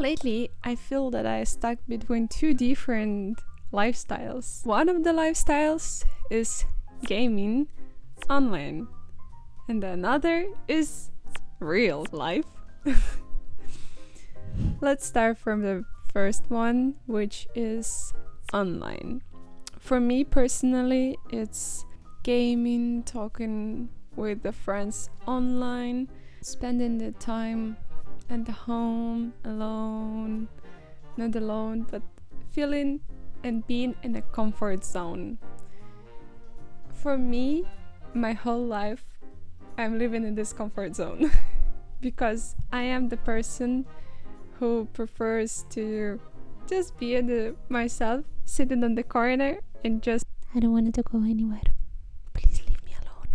Lately, I feel that I stuck between two different lifestyles. One of the lifestyles is gaming online, and another is real life. Let's start from the first one, which is online. For me personally, it's gaming, talking with the friends online, spending the time at the home alone, not alone, but feeling and being in a comfort zone. For me, my whole life, I'm living in this comfort zone because I am the person who prefers to just be myself, sitting on the corner and just, I don't want to go anywhere. Please leave me alone.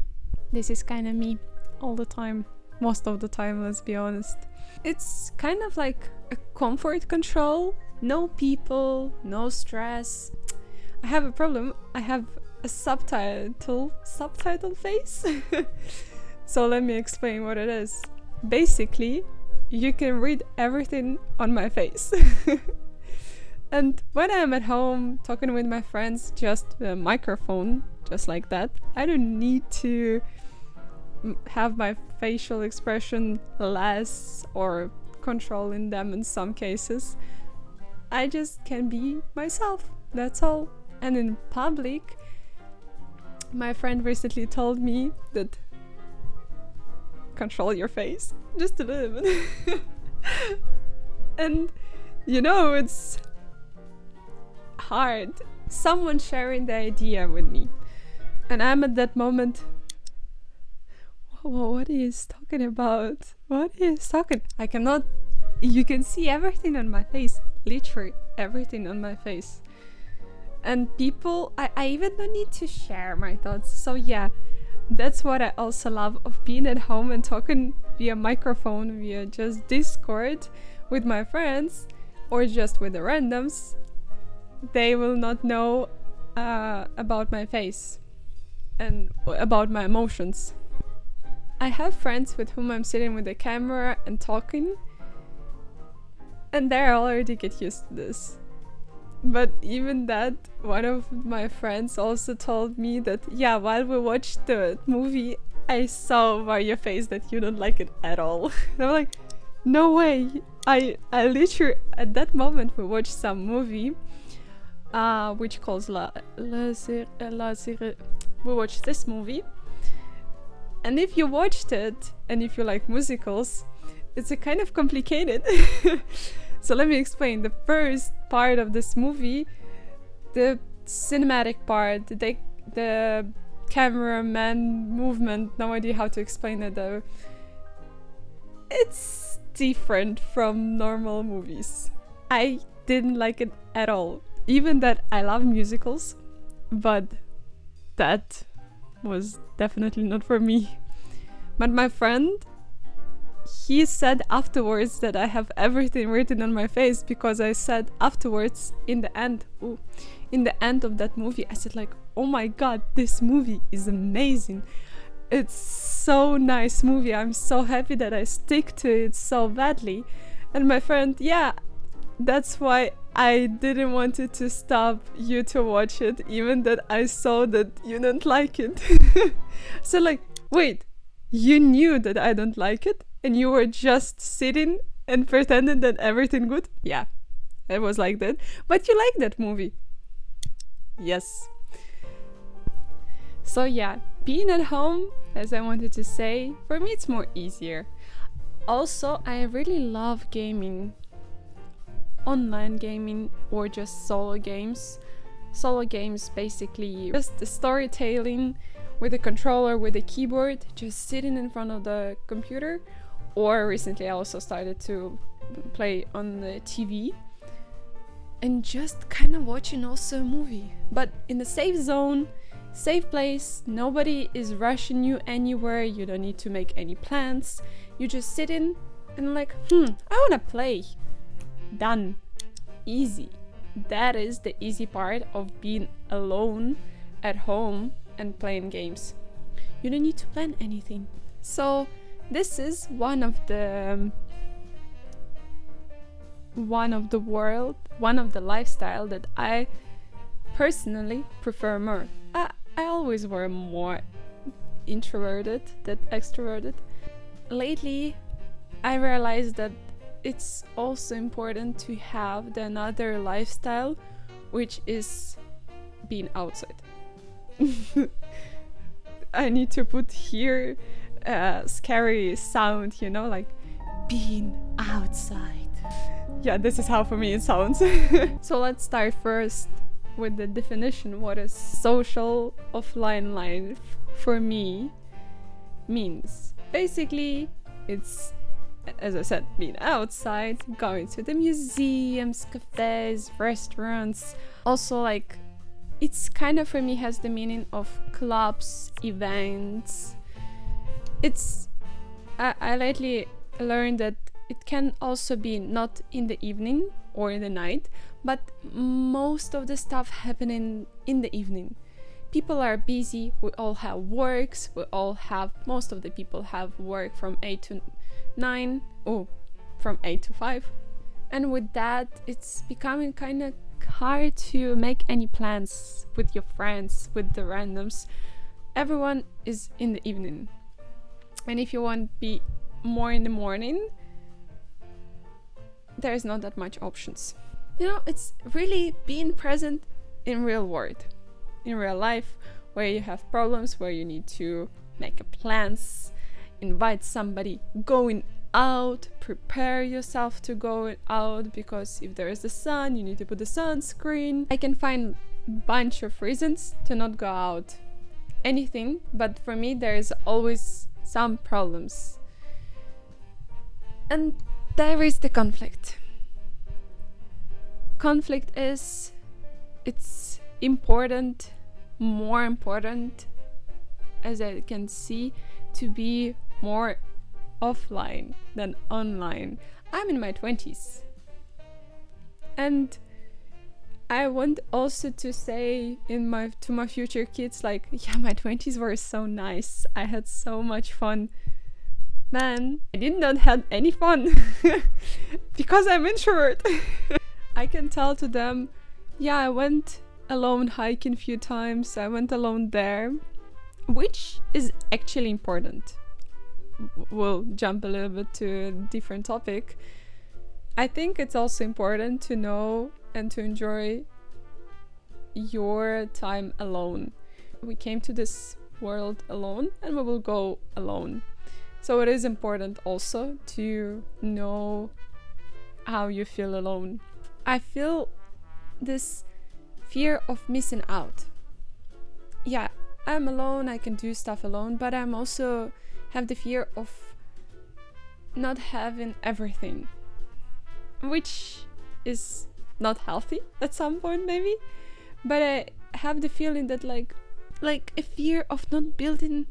This is kind of me all the time. Most of the time, let's be honest. It's kind of like a comfort control. No people, no stress. I have a problem. I have a subtitle face. So let me explain what it is. Basically, you can read everything on my face. And when I'm at home talking with my friends, just a microphone, just like that, I don't need to have my facial expression less or controlling them in some cases. I just can be myself, that's all. And in public, my friend recently told me that control your face just a little bit. And you know, it's hard. Someone sharing the idea with me, and I'm at that moment, what he is talking about? What he is talking? I cannot. You can see everything on my face, literally everything on my face. And people, I even don't need to share my thoughts. So yeah, that's what I also love of being at home and talking via microphone, via just Discord with my friends, or just with the randoms. They will not know about my face and about my emotions. I have friends with whom I'm sitting with a camera and talking, and they already get used to this. But even that, one of my friends also told me that, yeah, while we watched the movie, I saw by your face that you don't like it at all. And I'm like, no way. I literally, at that moment, we watched some movie, which calls we watched this movie. And if you watched it, and if you like musicals, it's a kind of complicated. So let me explain. The first part of this movie, the cinematic part, the cameraman movement, no idea how to explain it though. It's different from normal movies. I didn't like it at all. Even that I love musicals, but that was definitely not for me. But my friend, he said afterwards that I have everything written on my face, because I said afterwards in the end of that movie, I said like, oh my god, this movie is amazing. It's so nice movie. I'm so happy that I stick to it so badly. And my friend, yeah, that's why I didn't want it to stop you to watch it, even that I saw that you don't like it. So like, wait, you knew that I don't like it, and you were just sitting and pretending that everything good? Yeah, it was like that. But you like that movie? Yes. So yeah, being at home, as I wanted to say, for me it's more easier. Also, I really love gaming. Online gaming or just solo games. Solo games, basically just the storytelling with a controller, with a keyboard, just sitting in front of the computer. Or recently I also started to play on the TV and just kind of watching also a movie, but in a safe zone, safe place. Nobody is rushing you anywhere. You don't need to make any plans. You just sit in and like, I want to play. Done. Easy. That is the easy part of being alone at home and playing games. You don't need to plan anything. So this is one of the one of the lifestyle that I personally prefer more. I always were more introverted than extroverted. Lately, I realized that it's also important to have the another lifestyle, which is being outside. I need to put here a scary sound, like being outside. Yeah, this is how for me it sounds. So let's start first with the definition. What is social offline life for me means? Basically, it's, as I said, being outside, going to the museums, cafes, restaurants. Also, like, it's kind of for me has the meaning of clubs, events. I lately learned that it can also be not in the evening or in the night, but most of the stuff happening in the evening. People are busy, we all have works, most of the people have work from 8 to 9, from 8 to 5. And with that, it's becoming kind of hard to make any plans with your friends, with the randoms. Everyone is in the evening. And if you want to be more in the morning, there's not that much options. It's really being present in real world, in real life, where you have problems, where you need to make plans, invite somebody, going out, prepare yourself to go out, because if there is the sun, you need to put the sunscreen. I can find a bunch of reasons to not go out. Anything, but for me there is always some problems. And there is the conflict. Conflict it's important, more important, as I can see, to be more offline than online. I'm in my 20s. And I want also to say to my future kids, like, yeah, my 20s were so nice. I had so much fun. Man, I did not have any fun because I'm introvert. I can tell to them, yeah, I went alone hiking a few times. I went alone there, which is actually important. We'll jump a little bit to a different topic. I think it's also important to know and to enjoy your time alone. We came to this world alone and we will go alone. So it is important also to know how you feel alone. I feel this fear of missing out. Yeah, I'm alone, I can do stuff alone, but I'm also have the fear of not having everything, which is not healthy at some point maybe, but I have the feeling that like a fear of not building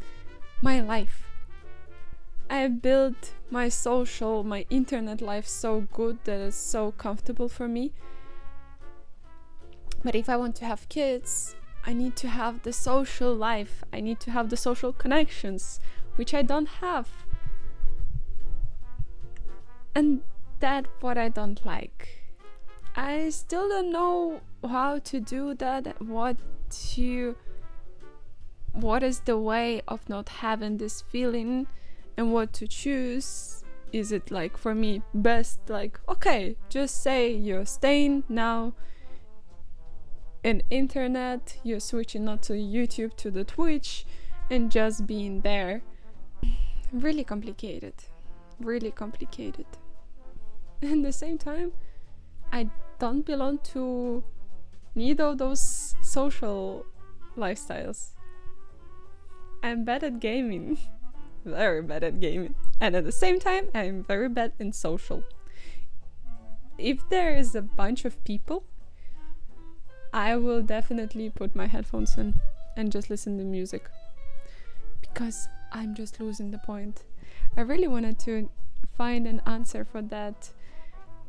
my life. I built my internet life so good that it's so comfortable for me. But if I want to have kids, I need to have the social life. I need to have the social connections, which I don't have. And that's what I don't like. I still don't know how to do that, what is the way of not having this feeling and what to choose. Is it like for me best like, okay, just say you're staying now in internet, you're switching not to YouTube to the Twitch and just being there. Really complicated. And at the same time, I don't belong to neither of those social lifestyles. I'm bad at gaming. Very bad at gaming. And at the same time, I'm very bad in social. If there is a bunch of people, I will definitely put my headphones in and just listen to music. Because I'm just losing the point. I really wanted to find an answer for that.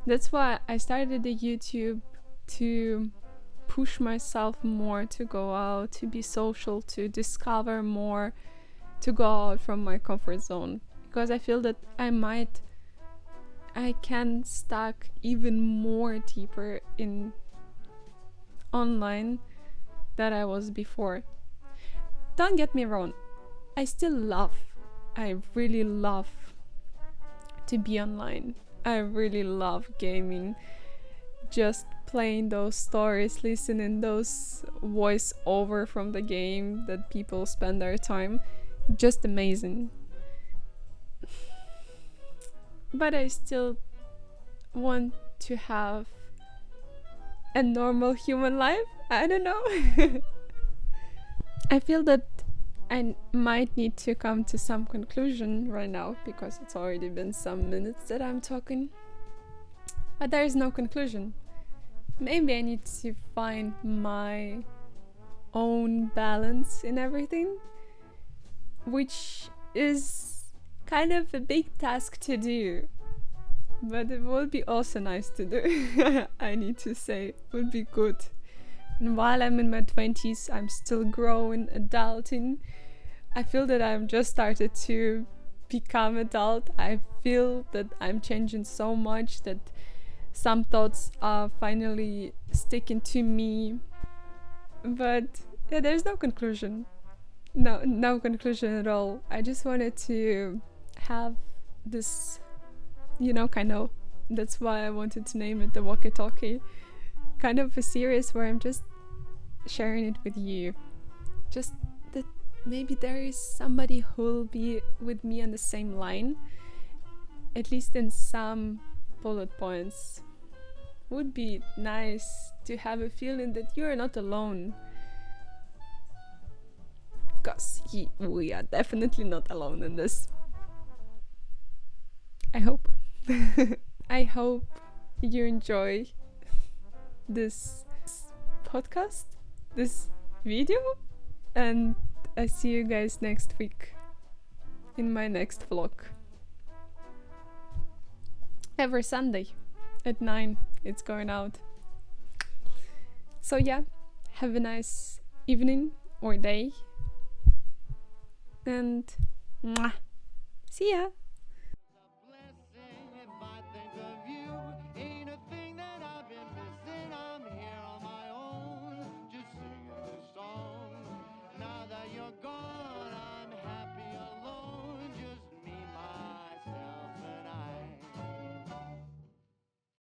That's why I started the YouTube, to push myself more, to go out, to be social, to discover more, to go out from my comfort zone. Because I feel that I might I can stuck even more deeper in online than I was before. Don't get me wrong, I really love to be online. I really love gaming, just playing those stories, listening those voice over from the game that people spend their time. Just amazing. But I still want to have a normal human life. I don't know. I feel that I might need to come to some conclusion right now because it's already been some minutes that I'm talking. But there is no conclusion. Maybe I need to find my own balance in everything, which is kind of a big task to do. But it would be also nice to do. I need to say, it would be good. And while I'm in my 20s, I'm still growing, adulting. I feel that I'm just started to become adult. I feel that I'm changing so much that some thoughts are finally sticking to me. But yeah, there's no conclusion. No conclusion at all. I just wanted to have this, kind of, that's why I wanted to name it the Walkie-Talkie, kind of a series where I'm just sharing it with you. Just that maybe there is somebody who'll be with me on the same line, at least in some bullet points. Would be nice to have a feeling that you're not alone. Because we are definitely not alone in this. I hope. I hope you enjoy this podcast, this video, and I see you guys next week in my next vlog. Every Sunday at 9 it's going out. So yeah, have a nice evening or day, and mwah. See ya.